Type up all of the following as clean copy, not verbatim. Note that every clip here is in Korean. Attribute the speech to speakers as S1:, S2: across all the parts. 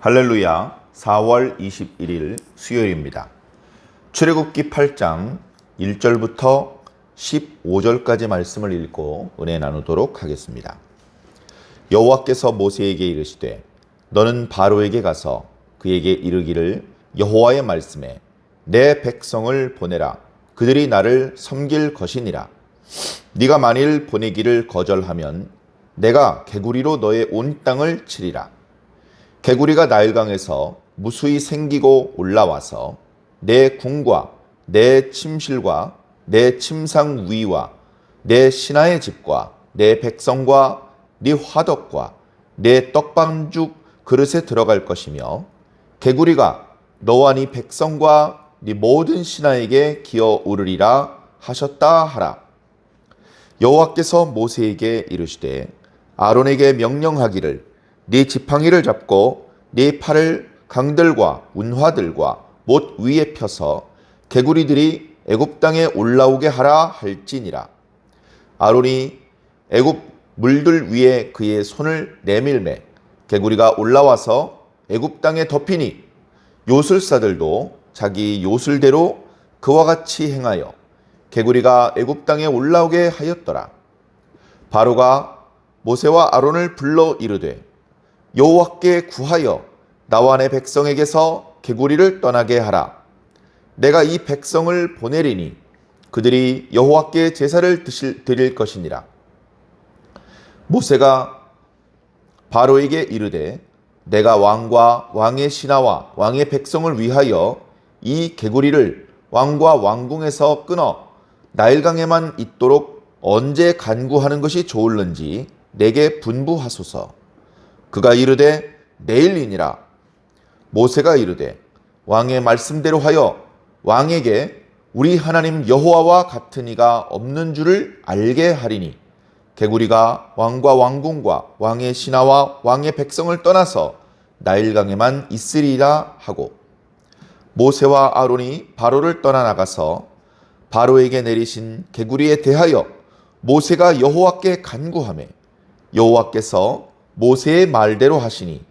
S1: 할렐루야. 4월 21일 수요일입니다. 출애굽기 8장 1절부터 15절까지 말씀을 읽고 은혜 나누도록 하겠습니다. 여호와께서 모세에게 이르시되 너는 바로에게 가서 그에게 이르기를 여호와의 말씀에 내 백성을 보내라. 그들이 나를 섬길 것이니라. 네가 만일 보내기를 거절하면 내가 개구리로 너의 온 땅을 치리라. 개구리가 나일강에서 무수히 생기고 올라와서 내 궁과 내 침실과 내 침상 위와 내 신하의 집과 내 백성과 네 화덕과 내 떡반죽 그릇에 들어갈 것이며 개구리가 너와 네 백성과 네 모든 신하에게 기어 오르리라 하셨다 하라. 여호와께서 모세에게 이르시되 아론에게 명령하기를 네 지팡이를 잡고 네 팔을 강들과 운하들과 못 위에 펴서 개구리들이 애굽 땅에 올라오게 하라 할지니라. 아론이 애굽 물들 위에 그의 손을 내밀매 개구리가 올라와서 애굽 땅에 덮이니 요술사들도 자기 요술대로 그와 같이 행하여 개구리가 애굽 땅에 올라오게 하였더라. 바로가 모세와 아론을 불러 이르되 여호와께 구하여 나와 내 백성에게서 개구리를 떠나게 하라. 내가 이 백성을 보내리니 그들이 여호와께 제사를 드릴 것이니라. 모세가 바로에게 이르되 내가 왕과 왕의 신하와 왕의 백성을 위하여 이 개구리를 왕과 왕궁에서 끊어 나일강에만 있도록 언제 간구하는 것이 좋을는지 내게 분부하소서. 그가 이르되 내일이니라. 모세가 이르되 왕의 말씀대로 하여 왕에게 우리 하나님 여호와와 같은 이가 없는 줄을 알게 하리니 개구리가 왕과 왕궁과 왕의 신하와 왕의 백성을 떠나서 나일강에만 있으리라 하고 모세와 아론이 바로를 떠나 나가서 바로에게 내리신 개구리에 대하여 모세가 여호와께 간구하매 여호와께서 모세의 말대로 하시니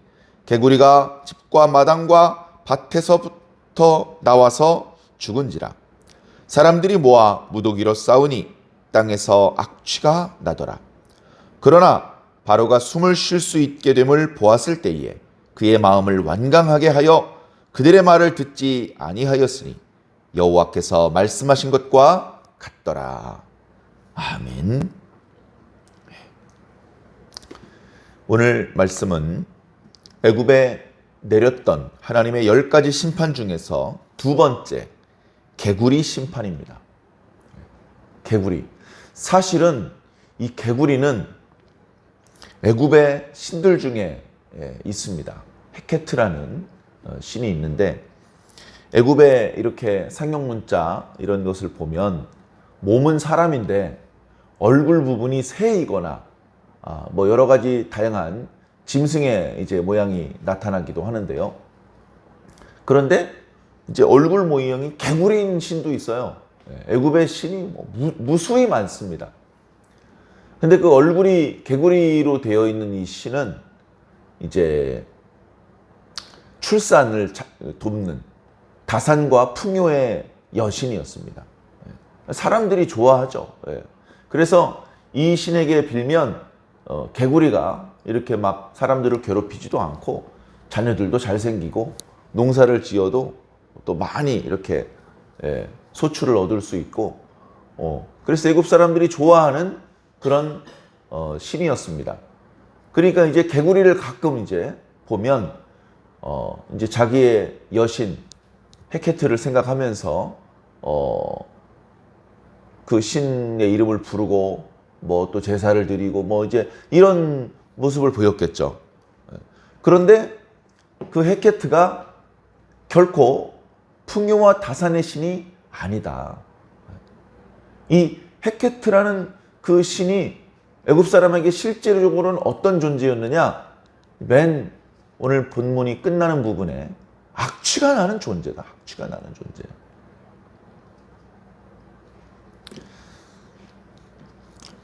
S1: 개구리가 집과 마당과 밭에서부터 나와서 죽은지라. 사람들이 모아 무더기로 싸우니 땅에서 악취가 나더라. 그러나 바로가 숨을 쉴 수 있게 됨을 보았을 때에 그의 마음을 완강하게 하여 그들의 말을 듣지 아니하였으니 여호와께서 말씀하신 것과 같더라. 아멘. 오늘 말씀은 애굽에 내렸던 하나님의 10가지 심판 중에서 두 번째 개구리 심판입니다. 개구리. 사실은 이 개구리는 애굽의 신들 중에 있습니다. 헤케트라는 신이 있는데 애굽에 이렇게 상형문자 이런 것을 보면 몸은 사람인데 얼굴 부분이 새이거나 뭐 여러 가지 다양한 짐승의 이제 모양이 나타나기도 하는데요. 그런데 이제 얼굴 모형이 개구리인 신도 있어요. 애굽의 신이 무수히 많습니다. 근데 그 얼굴이 개구리로 되어 있는 이 신은 이제 출산을 돕는 다산과 풍요의 여신이었습니다. 사람들이 좋아하죠. 그래서 이 신에게 빌면 개구리가 이렇게 막 사람들을 괴롭히지도 않고 자녀들도 잘생기고 농사를 지어도 또 많이 이렇게 소출을 얻을 수 있고 그래서 애굽 사람들이 좋아하는 그런 신이었습니다. 그러니까 이제 개구리를 가끔 이제 보면 이제 자기의 여신 헤케트를 생각하면서 그 신의 이름을 부르고 뭐 또 제사를 드리고 뭐 이제 이런 모습을 보였겠죠. 그런데 그 헤케트가 결코 풍요와 다산의 신이 아니다. 이 헤케트라는 그 신이 애굽 사람에게 실제적으로는 어떤 존재였느냐? 맨 오늘 본문이 끝나는 부분에 악취가 나는 존재다. 악취가 나는 존재.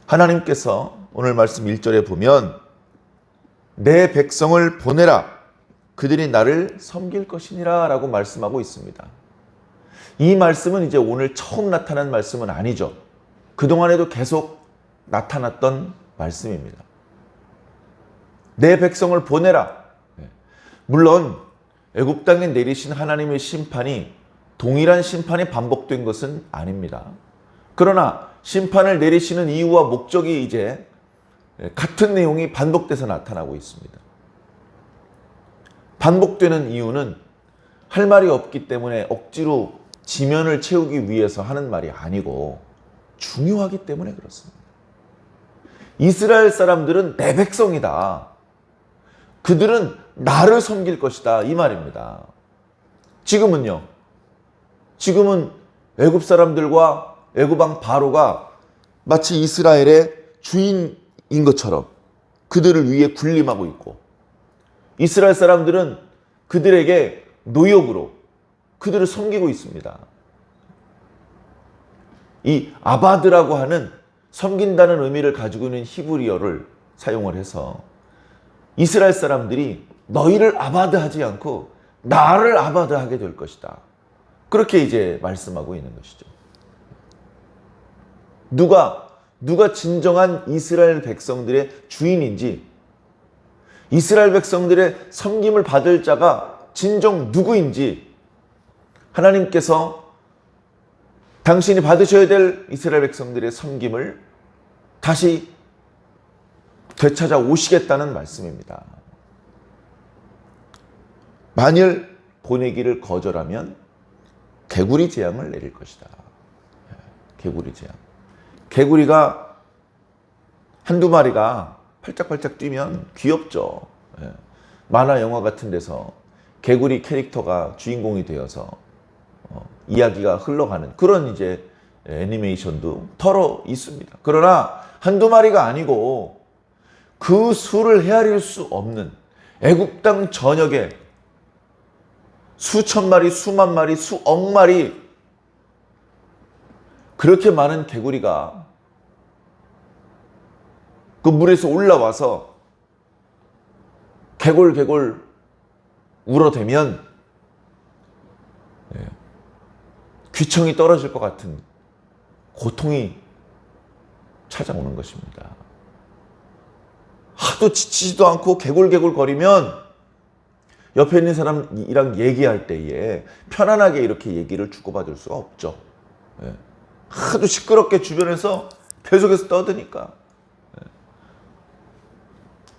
S1: 하나님께서 오늘 말씀 1절에 보면 내 백성을 보내라. 그들이 나를 섬길 것이니라 라고 말씀하고 있습니다. 이 말씀은 이제 오늘 처음 나타난 말씀은 아니죠. 그동안에도 계속 나타났던 말씀입니다. 내 백성을 보내라. 물론 애굽 땅에 내리신 하나님의 심판이 동일한 심판이 반복된 것은 아닙니다. 그러나 심판을 내리시는 이유와 목적이 이제 같은 내용이 반복돼서 나타나고 있습니다. 반복되는 이유는 할 말이 없기 때문에 억지로 지면을 채우기 위해서 하는 말이 아니고 중요하기 때문에 그렇습니다. 이스라엘 사람들은 내 백성이다. 그들은 나를 섬길 것이다. 이 말입니다. 지금은요. 지금은 애굽 사람들과 애굽 왕 바로가 마치 이스라엘의 주인인 것처럼 그들을 위해 군림하고 있고, 이스라엘 사람들은 그들에게 노역으로 그들을 섬기고 있습니다. 이 아바드라고 하는 섬긴다는 의미를 가지고 있는 히브리어를 사용을 해서 이스라엘 사람들이 너희를 아바드하지 않고 나를 아바드하게 될 것이다. 그렇게 이제 말씀하고 있는 것이죠. 누가 진정한 이스라엘 백성들의 주인인지, 이스라엘 백성들의 섬김을 받을 자가 진정 누구인지 하나님께서 당신이 받으셔야 될 이스라엘 백성들의 섬김을 다시 되찾아 오시겠다는 말씀입니다. 만일 보내기를 거절하면 개구리 재앙을 내릴 것이다. 개구리 재앙. 개구리가 한두 마리가 팔짝팔짝 뛰면 귀엽죠. 만화 영화 같은 데서 개구리 캐릭터가 주인공이 되어서 이야기가 흘러가는 그런 이제 애니메이션도 털어 있습니다. 그러나 한두 마리가 아니고 그 수를 헤아릴 수 없는 애굽 땅 전역에 수천 마리, 수만 마리, 수억 마리, 그렇게 많은 개구리가 그 물에서 올라와서 개골개골 울어대면 귀청이 떨어질 것 같은 고통이 찾아오는 것입니다. 하도 지치지도 않고 개골개골 거리면 옆에 있는 사람이랑 얘기할 때에 편안하게 이렇게 얘기를 주고받을 수가 없죠. 하도 시끄럽게 주변에서 계속해서 떠드니까.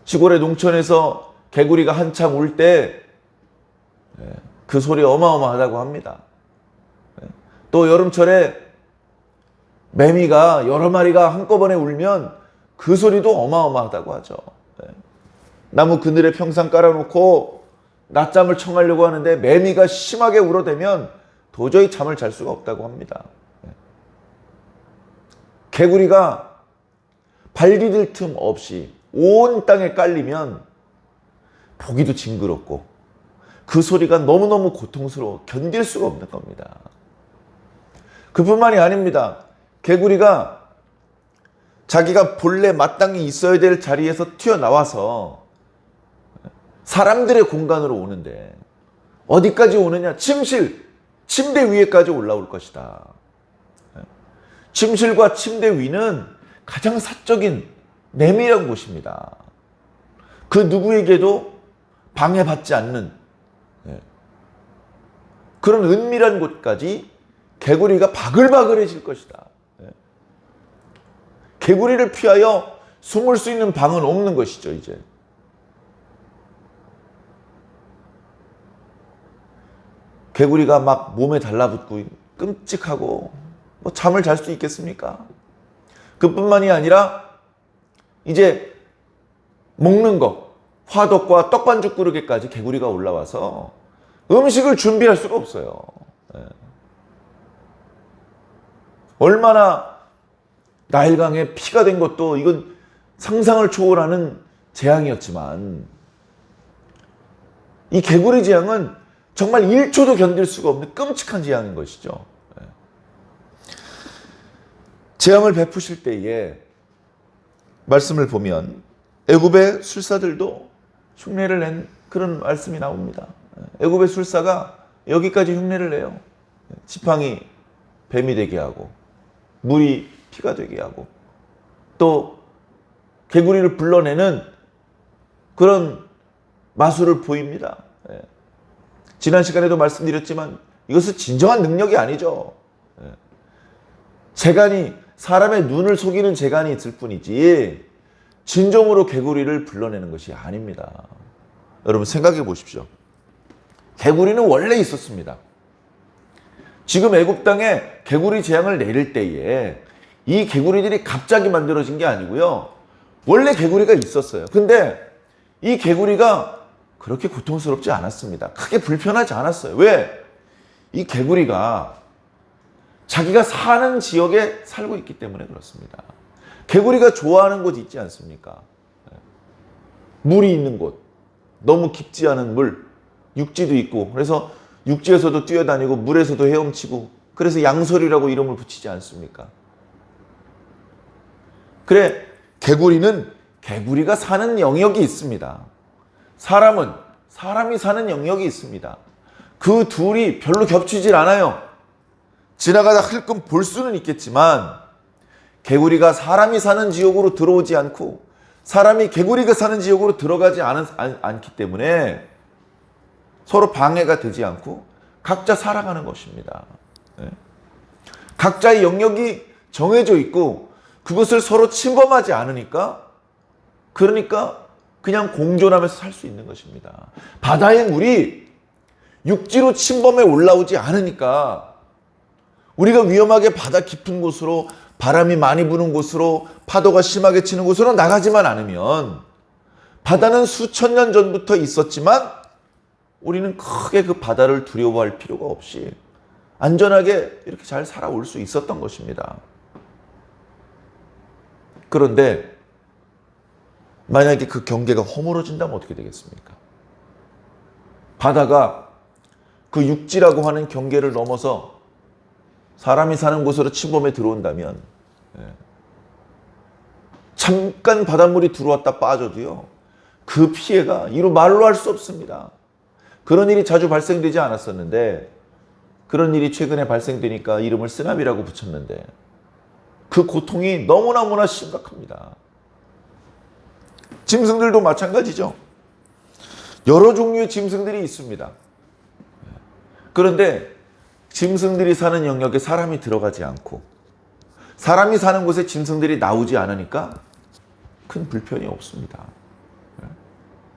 S1: 시골의 농촌에서 개구리가 한참 울 때 그 소리 어마어마하다고 합니다. 또 여름철에 매미가 여러 마리가 한꺼번에 울면 그 소리도 어마어마하다고 하죠. 나무 그늘에 평상 깔아놓고 낮잠을 청하려고 하는데 매미가 심하게 울어대면 도저히 잠을 잘 수가 없다고 합니다. 개구리가 발 디딜 틈 없이 온 땅에 깔리면 보기도 징그럽고 그 소리가 너무너무 고통스러워 견딜 수가 없는 겁니다. 그뿐만이 아닙니다. 개구리가 자기가 본래 마땅히 있어야 될 자리에서 튀어나와서 사람들의 공간으로 오는데 어디까지 오느냐? 침실, 침대 위에까지 올라올 것이다. 침실과 침대 위는 가장 사적인 내밀한 곳입니다. 그 누구에게도 방해받지 않는 그런 은밀한 곳까지 개구리가 바글바글해질 것이다. 개구리를 피하여 숨을 수 있는 방은 없는 것이죠, 이제. 개구리가 막 몸에 달라붙고 끔찍하고 뭐 잠을 잘 수 있겠습니까? 그뿐만이 아니라 이제 먹는 것, 화덕과 떡반죽 그릇에까지 개구리가 올라와서 음식을 준비할 수가 없어요. 얼마나 나일강에 피가 된 것도 이건 상상을 초월하는 재앙이었지만 이 개구리 재앙은 정말 1초도 견딜 수가 없는 끔찍한 재앙인 것이죠. 재앙을 베푸실 때에 말씀을 보면 애굽의 술사들도 흉내를 낸 그런 말씀이 나옵니다. 애굽의 술사가 여기까지 흉내를 내요. 지팡이 뱀이 되게 하고 물이 피가 되게 하고 또 개구리를 불러내는 그런 마술을 보입니다. 지난 시간에도 말씀드렸지만 이것은 진정한 능력이 아니죠. 재간이, 사람의 눈을 속이는 재간이 있을 뿐이지 진정으로 개구리를 불러내는 것이 아닙니다. 여러분 생각해 보십시오. 개구리는 원래 있었습니다. 지금 애굽 땅에 개구리 재앙을 내릴 때에 이 개구리들이 갑자기 만들어진 게 아니고요. 원래 개구리가 있었어요. 근데 이 개구리가 그렇게 고통스럽지 않았습니다. 크게 불편하지 않았어요. 왜? 이 개구리가 자기가 사는 지역에 살고 있기 때문에 그렇습니다. 개구리가 좋아하는 곳 있지 않습니까? 물이 있는 곳, 너무 깊지 않은 물, 육지도 있고 그래서 육지에서도 뛰어다니고 물에서도 헤엄치고 그래서 양서류라고 이름을 붙이지 않습니까? 그래, 개구리는 개구리가 사는 영역이 있습니다. 사람은 사람이 사는 영역이 있습니다. 그 둘이 별로 겹치질 않아요. 지나가다 흘끔 볼 수는 있겠지만 개구리가 사람이 사는 지역으로 들어오지 않고 사람이 개구리가 사는 지역으로 들어가지 않기 때문에 서로 방해가 되지 않고 각자 살아가는 것입니다. 각자의 영역이 정해져 있고 그것을 서로 침범하지 않으니까 그러니까 그냥 공존하면서 살 수 있는 것입니다. 바다의 물이 육지로 침범해 올라오지 않으니까 우리가 위험하게 바다 깊은 곳으로 바람이 많이 부는 곳으로 파도가 심하게 치는 곳으로 나가지만 않으면 바다는 수천 년 전부터 있었지만 우리는 크게 그 바다를 두려워할 필요가 없이 안전하게 이렇게 잘 살아올 수 있었던 것입니다. 그런데 만약에 그 경계가 허물어진다면 어떻게 되겠습니까? 바다가 그 육지라고 하는 경계를 넘어서 사람이 사는 곳으로 침범해 들어온다면 잠깐 바닷물이 들어왔다 빠져도요 그 피해가 이루 말로 할 수 없습니다. 그런 일이 자주 발생되지 않았었는데 그런 일이 최근에 발생되니까 이름을 쓰나미라고 붙였는데 그 고통이 너무나 심각합니다. 짐승들도 마찬가지죠. 여러 종류의 짐승들이 있습니다. 그런데 짐승들이 사는 영역에 사람이 들어가지 않고 사람이 사는 곳에 짐승들이 나오지 않으니까 큰 불편이 없습니다.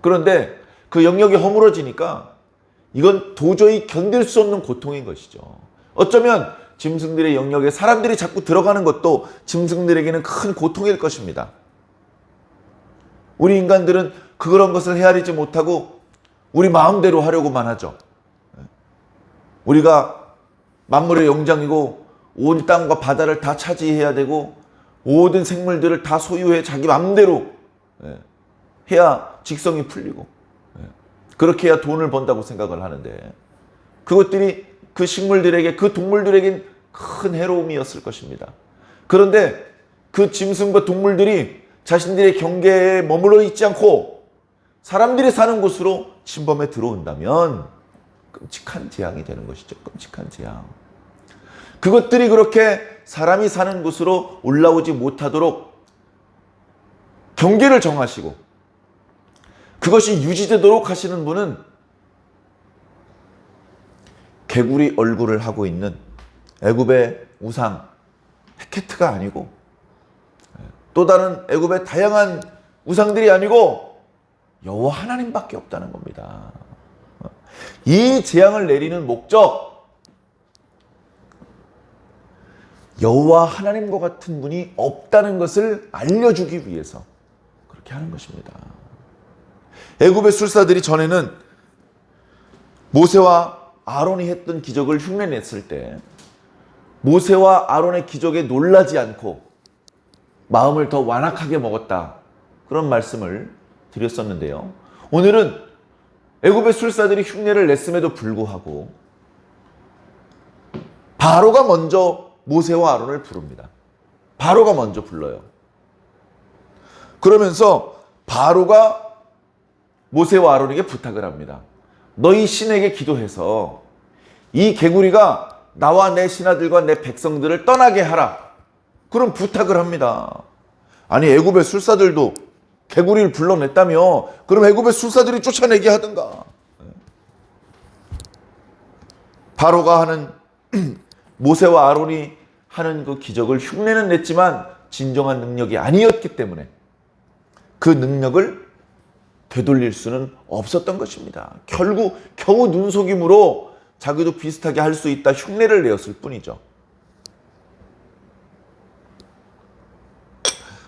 S1: 그런데 그 영역이 허물어지니까 이건 도저히 견딜 수 없는 고통인 것이죠. 어쩌면 짐승들의 영역에 사람들이 자꾸 들어가는 것도 짐승들에게는 큰 고통일 것입니다. 우리 인간들은 그런 것을 헤아리지 못하고 우리 마음대로 하려고만 하죠. 우리가 만물의 영장이고 온 땅과 바다를 다 차지해야 되고 모든 생물들을 다 소유해 자기 마음대로 해야 직성이 풀리고 그렇게 해야 돈을 번다고 생각을 하는데 그것들이 그 식물들에게 그 동물들에겐 큰 해로움이었을 것입니다. 그런데 그 짐승과 동물들이 자신들의 경계에 머물러 있지 않고 사람들이 사는 곳으로 침범해 들어온다면 끔찍한 재앙이 되는 것이죠. 끔찍한 재앙. 그것들이 그렇게 사람이 사는 곳으로 올라오지 못하도록 경계를 정하시고 그것이 유지되도록 하시는 분은 개구리 얼굴을 하고 있는 애굽의 우상 헤케트가 아니고 또 다른 애굽의 다양한 우상들이 아니고 여호와 하나님밖에 없다는 겁니다. 이 재앙을 내리는 목적, 여호와 하나님과 같은 분이 없다는 것을 알려주기 위해서 그렇게 하는 것입니다. 애굽의 술사들이 전에는 모세와 아론이 했던 기적을 흉내냈을 때 모세와 아론의 기적에 놀라지 않고 마음을 더 완악하게 먹었다. 그런 말씀을 드렸었는데요. 오늘은 애굽의 술사들이 흉내를 냈음에도 불구하고 바로가 먼저 모세와 아론을 부릅니다. 바로가 먼저 불러요. 그러면서 바로가 모세와 아론에게 부탁을 합니다. 너희 신에게 기도해서 이 개구리가 나와 내 신하들과 내 백성들을 떠나게 하라. 그런 부탁을 합니다. 아니 애굽의 술사들도 개구리를 불러냈다며 그럼 애굽의 술사들이 쫓아내게 하든가. 바로가 하는 모세와 아론이 하는 그 기적을 흉내는 냈지만 진정한 능력이 아니었기 때문에 그 능력을 되돌릴 수는 없었던 것입니다. 결국 겨우 눈속임으로 자기도 비슷하게 할 수 있다 흉내를 내었을 뿐이죠.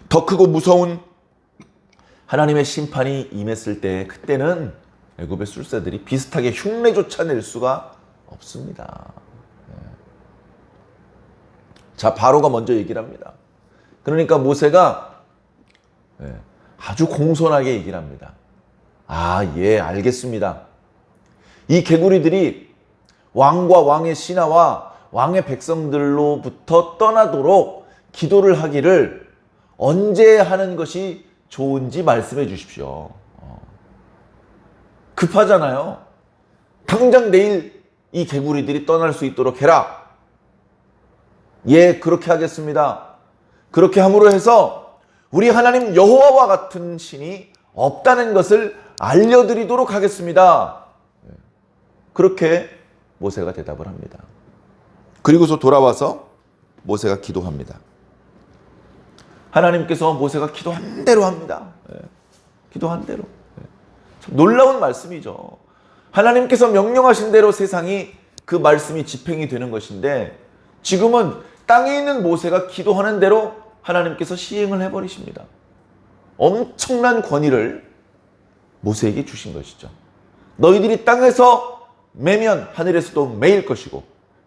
S1: 더 크고 무서운 하나님의 심판이 임했을 때 그때는 애굽의 술사들이 비슷하게 흉내조차 낼 수가 없습니다. 자, 바로가 먼저 얘기를 합니다. 그러니까 모세가 아주 공손하게 얘기를 합니다. 아, 예, 알겠습니다. 이 개구리들이 왕과 왕의 신하와 왕의 백성들로부터 떠나도록 기도를 하기를 언제 하는 것이 좋은지 말씀해 주십시오. 급하잖아요. 당장 내일 이 개구리들이 떠날 수 있도록 해라. 예, 그렇게 하겠습니다. 그렇게 함으로 해서 우리 하나님 여호와와 같은 신이 없다는 것을 알려드리도록 하겠습니다. 그렇게 모세가 대답을 합니다. 그리고서 돌아와서 모세가 기도합니다. 하나님께서 모세가 기도한 대로 합니다. 기도한 대로. 참 놀라운 말씀이죠. 하나님께서 명령하신 대로 세상이 그 말씀이 집행이 되는 것인데 지금은 땅에 있는 모세가 기도하는 대로 하나님께서 시행을 해버리십니다. 엄청난 권위를 모세에게 주신 것이죠. 너희들이 땅에서 매면 하늘에서도 매일 것이고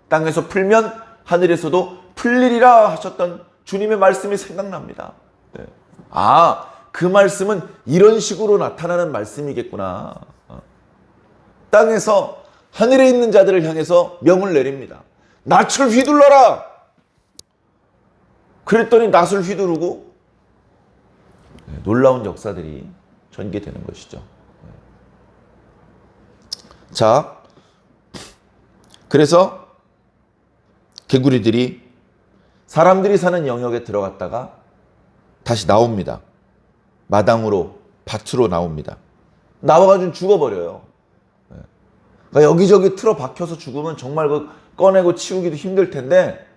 S1: 땅에서 풀면 하늘에서도 풀리리라 하셨던 주님의 말씀이 생각납니다. 아, 그 말씀은 이런 식으로 나타나는 말씀이겠구나. 땅에서 하늘에 있는 자들을 향해서 명을 내립니다. 낯을 휘둘러라. 그랬더니 낯을 휘두르고 놀라운 역사들이 전개되는 것이죠. 자, 그래서 개구리들이 사람들이 사는 영역에 들어갔다가 다시 나옵니다. 마당으로, 밭으로 나옵니다. 나와가지고 죽어버려요. 그러니까 여기저기 틀어박혀서 죽으면 정말 그 꺼내고 치우기도 힘들 텐데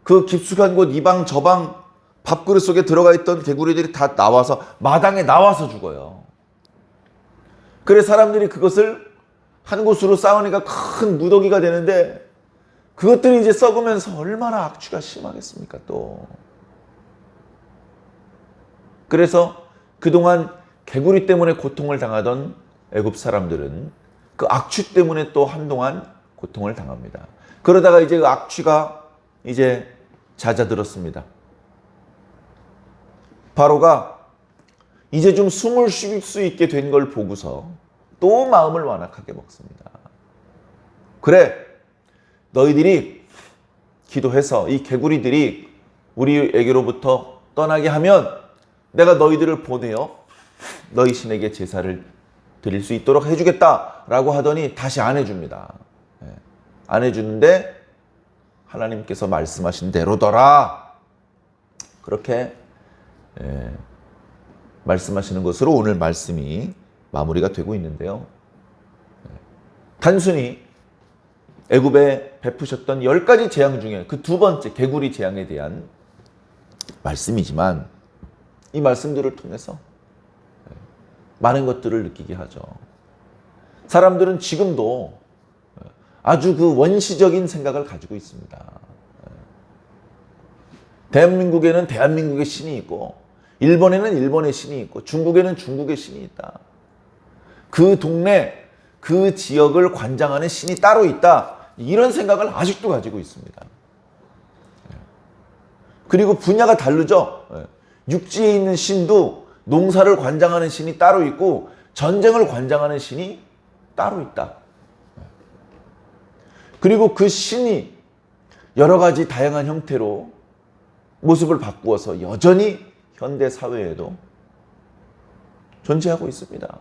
S1: 그 깊숙한 곳 이방 저방 밥그릇 속에 들어가 있던 개구리들이 다 나와서 마당에 나와서 죽어요. 그래 사람들이 그것을 한 곳으로 쌓으니까 큰 무더기가 되는데 그것들이 이제 썩으면서 얼마나 악취가 심하겠습니까 또. 그래서 그동안 개구리 때문에 고통을 당하던 애굽 사람들은 그 악취 때문에 또 한동안 고통을 당합니다. 그러다가 이제 그 악취가 이제 잦아들었습니다. 바로가 이제 좀 숨을 쉴 수 있게 된 걸 보고서 또 마음을 완악하게 먹습니다. 그래, 너희들이 기도해서 이 개구리들이 우리에게로부터 떠나게 하면 내가 너희들을 보내어 너희 신에게 제사를 드릴 수 있도록 해주겠다라고 하더니 다시 안 해줍니다. 안 해주는데 하나님께서 말씀하신 대로더라. 그렇게 말씀하시는 것으로 오늘 말씀이 마무리가 되고 있는데요. 단순히 애굽에 베푸셨던 10가지 재앙 중에 그 두 번째 개구리 재앙에 대한 말씀이지만 이 말씀들을 통해서 많은 것들을 느끼게 하죠. 사람들은 지금도 아주 그 원시적인 생각을 가지고 있습니다. 대한민국에는 대한민국의 신이 있고 일본에는 일본의 신이 있고 중국에는 중국의 신이 있다. 그 동네, 그 지역을 관장하는 신이 따로 있다. 이런 생각을 아직도 가지고 있습니다. 그리고 분야가 다르죠. 육지에 있는 신도 농사를 관장하는 신이 따로 있고 전쟁을 관장하는 신이 따로 있다. 그리고 그 신이 여러 가지 다양한 형태로 모습을 바꾸어서 여전히 현대 사회에도 존재하고 있습니다.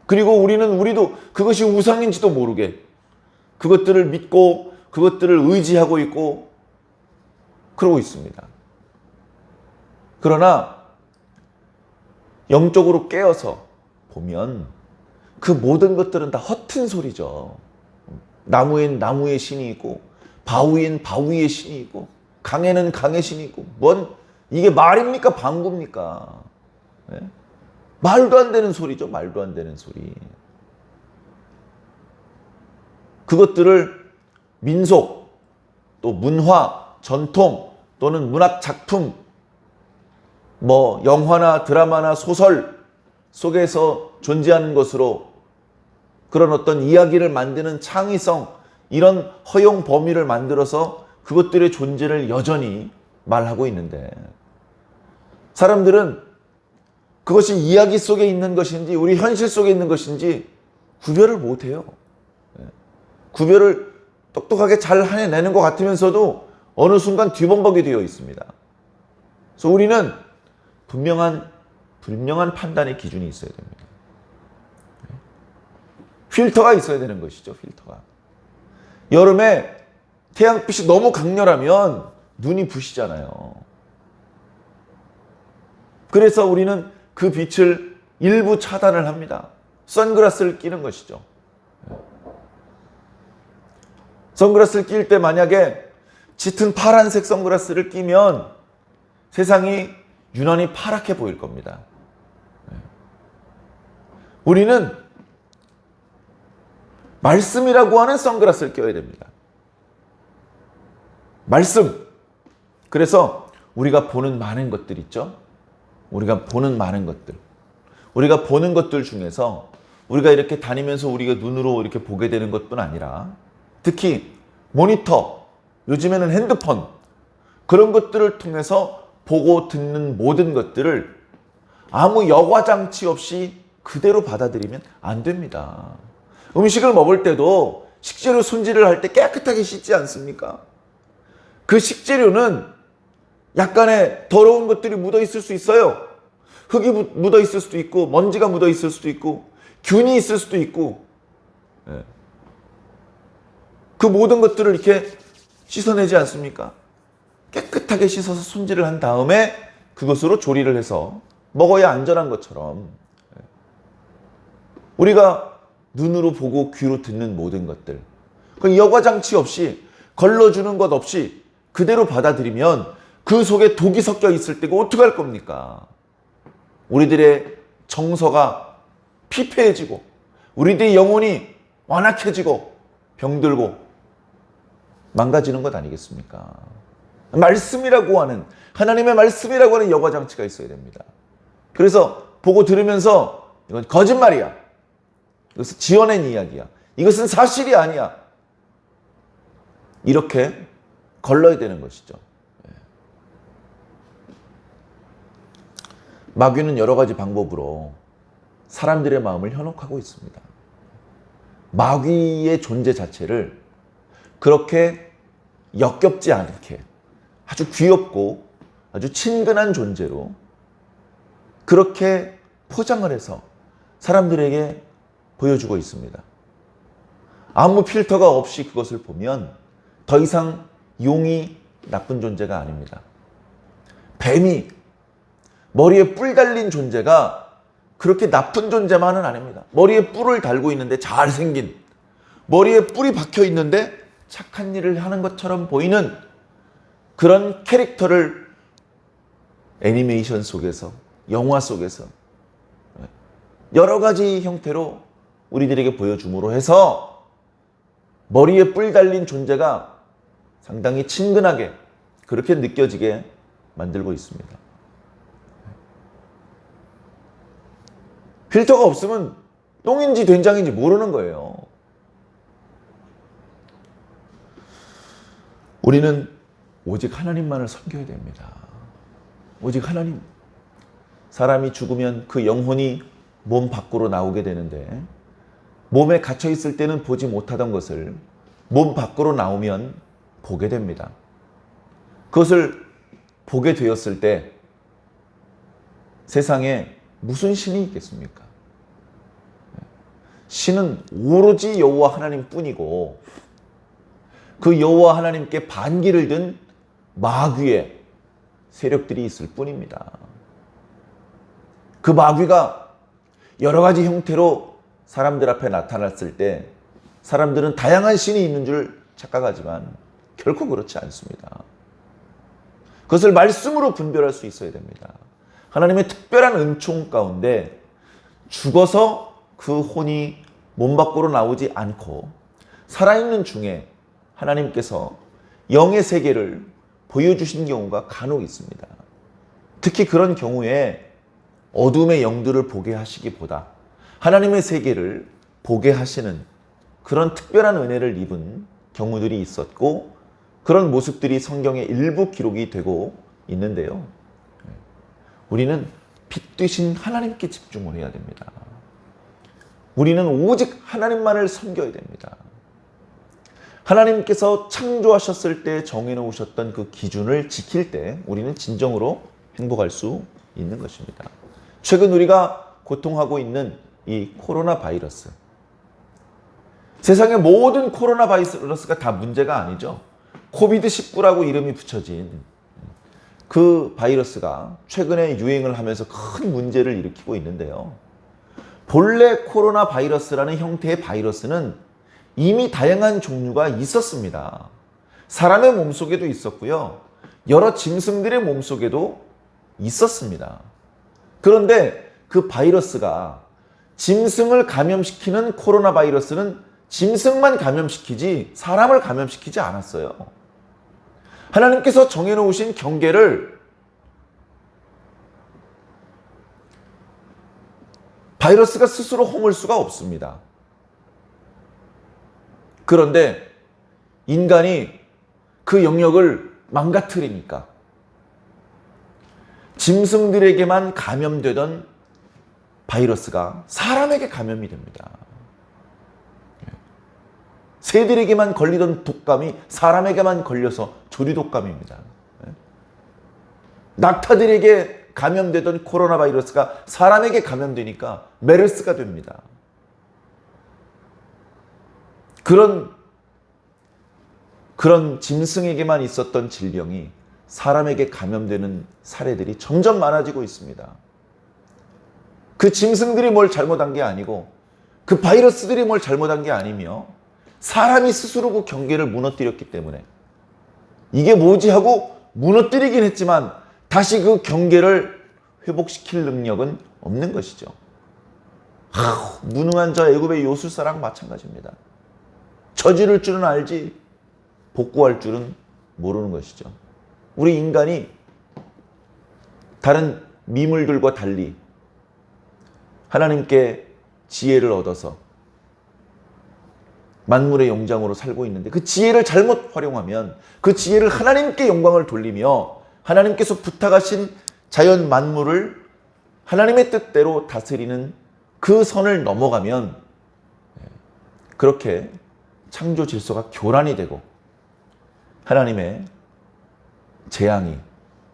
S1: 그리고 우리도 그것이 우상인지도 모르게 그것들을 믿고 그것들을 의지하고 있고 그러고 있습니다. 그러나 영적으로 깨어서 보면 그 모든 것들은 다 허튼 소리죠. 나무엔 나무의 신이 있고 바위엔 바위의 신이 있고 강에는 강의 신이 있고 이게 말입니까 방구입니까? 네? 말도 안 되는 소리죠. 말도 안 되는 소리. 그것들을 민속, 또 문화, 전통 또는 문학 작품, 영화나 드라마나 소설 속에서 존재하는 것으로 그런 어떤 이야기를 만드는 창의성, 이런 허용 범위를 만들어서 그것들의 존재를 여전히 말하고 있는데 사람들은 그것이 이야기 속에 있는 것인지 우리 현실 속에 있는 것인지 구별을 못해요. 구별을 똑똑하게 잘 해내는 것 같으면서도 어느 순간 뒤범벅이 되어 있습니다. 그래서 우리는 분명한 판단의 기준이 있어야 됩니다. 필터가 있어야 되는 것이죠. 필터가. 여름에 태양빛이 너무 강렬하면 눈이 부시잖아요. 그래서 우리는 그 빛을 일부 차단을 합니다. 선글라스를 끼는 것이죠. 선글라스를 낄 때 만약에 짙은 파란색 선글라스를 끼면 세상이 유난히 파랗게 보일 겁니다. 우리는 말씀이라고 하는 선글라스를 껴야 됩니다. 말씀. 그래서 우리가 보는 많은 것들 있죠? 우리가 보는 많은 것들. 우리가 보는 것들 중에서 우리가 이렇게 다니면서 우리가 눈으로 이렇게 보게 되는 것뿐 아니라 특히 모니터, 요즘에는 핸드폰, 그런 것들을 통해서 보고 듣는 모든 것들을 아무 여과장치 없이 그대로 받아들이면 안 됩니다. 음식을 먹을 때도 식재료 손질을 할 때 깨끗하게 씻지 않습니까? 그 식재료는 약간의 더러운 것들이 묻어 있을 수 있어요. 흙이 묻어 있을 수도 있고 먼지가 묻어 있을 수도 있고 균이 있을 수도 있고 그 모든 것들을 이렇게 씻어내지 않습니까? 깨끗하게 씻어서 손질을 한 다음에 그것으로 조리를 해서 먹어야 안전한 것처럼 우리가 눈으로 보고 귀로 듣는 모든 것들 그 여과장치 없이 걸러주는 것 없이 그대로 받아들이면 그 속에 독이 섞여 있을 때가 어떡할 겁니까? 우리들의 정서가 피폐해지고 우리들의 영혼이 완악해지고 병들고 망가지는 것 아니겠습니까? 말씀이라고 하는 하나님의 말씀이라고 하는 여과장치가 있어야 됩니다. 그래서 보고 들으면서 이건 거짓말이야. 이것은 지어낸 이야기야. 이것은 사실이 아니야. 이렇게 걸러야 되는 것이죠. 마귀는 여러 가지 방법으로 사람들의 마음을 현혹하고 있습니다. 마귀의 존재 자체를 그렇게 역겹지 않게 아주 귀엽고 아주 친근한 존재로 그렇게 포장을 해서 사람들에게 보여주고 있습니다. 아무 필터가 없이 그것을 보면 더 이상 용이 나쁜 존재가 아닙니다. 뱀이 머리에 뿔 달린 존재가 그렇게 나쁜 존재만은 아닙니다. 머리에 뿔을 달고 있는데 잘생긴, 머리에 뿔이 박혀 있는데 착한 일을 하는 것처럼 보이는 그런 캐릭터를 애니메이션 속에서, 영화 속에서 여러 가지 형태로 우리들에게 보여줌으로 해서 머리에 뿔 달린 존재가 상당히 친근하게 그렇게 느껴지게 만들고 있습니다. 필터가 없으면 똥인지 된장인지 모르는 거예요. 우리는 오직 하나님만을 섬겨야 됩니다. 오직 하나님. 사람이 죽으면 그 영혼이 몸 밖으로 나오게 되는데 몸에 갇혀 있을 때는 보지 못하던 것을 몸 밖으로 나오면 보게 됩니다. 그것을 보게 되었을 때 세상에 무슨 신이 있겠습니까? 신은 오로지 여호와 하나님뿐이고 그 여호와 하나님께 반기를 든 마귀의 세력들이 있을 뿐입니다. 그 마귀가 여러 가지 형태로 사람들 앞에 나타났을 때 사람들은 다양한 신이 있는 줄 착각하지만 결코 그렇지 않습니다. 그것을 말씀으로 분별할 수 있어야 됩니다. 하나님의 특별한 은총 가운데 죽어서 그 혼이 몸 밖으로 나오지 않고 살아있는 중에 하나님께서 영의 세계를 보여주신 경우가 간혹 있습니다. 특히 그런 경우에 어둠의 영들을 보게 하시기보다 하나님의 세계를 보게 하시는 그런 특별한 은혜를 입은 경우들이 있었고 그런 모습들이 성경의 일부 기록이 되고 있는데요. 우리는 빛 되신 하나님께 집중을 해야 됩니다. 우리는 오직 하나님만을 섬겨야 됩니다. 하나님께서 창조하셨을 때 정해놓으셨던 그 기준을 지킬 때 우리는 진정으로 행복할 수 있는 것입니다. 최근 우리가 고통하고 있는 이 코로나 바이러스. 세상의 모든 코로나 바이러스가 다 문제가 아니죠. 코비드19라고 이름이 붙여진 그 바이러스가 최근에 유행을 하면서 큰 문제를 일으키고 있는데요. 본래 코로나 바이러스라는 형태의 바이러스는 이미 다양한 종류가 있었습니다. 사람의 몸속에도 있었고요. 여러 짐승들의 몸속에도 있었습니다. 그런데 그 바이러스가 짐승을 감염시키는 코로나 바이러스는 짐승만 감염시키지 사람을 감염시키지 않았어요. 하나님께서 정해놓으신 경계를 바이러스가 스스로 허물 수가 없습니다. 그런데 인간이 그 영역을 망가뜨리니까 짐승들에게만 감염되던 바이러스가 사람에게 감염이 됩니다. 새들에게만 걸리던 독감이 사람에게만 걸려서 조류독감입니다. 낙타들에게 감염되던 코로나 바이러스가 사람에게 감염되니까 메르스가 됩니다. 그런 짐승에게만 있었던 질병이 사람에게 감염되는 사례들이 점점 많아지고 있습니다. 그 짐승들이 뭘 잘못한 게 아니고 그 바이러스들이 뭘 잘못한 게 아니며 사람이 스스로 그 경계를 무너뜨렸기 때문에 이게 뭐지 하고 무너뜨리긴 했지만 다시 그 경계를 회복시킬 능력은 없는 것이죠. 무능한 자 애굽의 요술사랑 마찬가지입니다. 저지를 줄은 알지 복구할 줄은 모르는 것이죠. 우리 인간이 다른 미물들과 달리 하나님께 지혜를 얻어서 만물의 영장으로 살고 있는데 그 지혜를 잘못 활용하면 그 지혜를 하나님께 영광을 돌리며 하나님께서 부탁하신 자연 만물을 하나님의 뜻대로 다스리는 그 선을 넘어가면 그렇게 창조 질서가 교란이 되고 하나님의 재앙이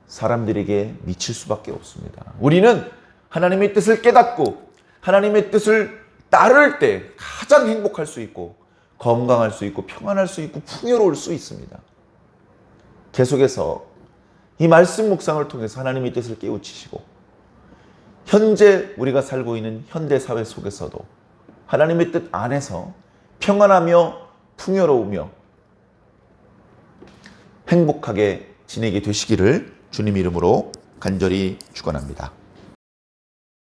S1: 사람들에게 미칠 수밖에 없습니다. 우리는 하나님의 뜻을 깨닫고 하나님의 뜻을 따를 때 가장 행복할 수 있고 건강할 수 있고 평안할 수 있고 풍요로울 수 있습니다. 계속해서 이 말씀 묵상을 통해서 하나님의 뜻을 깨우치시고 현재 우리가 살고 있는 현대 사회 속에서도 하나님의 뜻 안에서 평안하며 풍요로우며 행복하게 지내게 되시기를 주님 이름으로 간절히 축원합니다.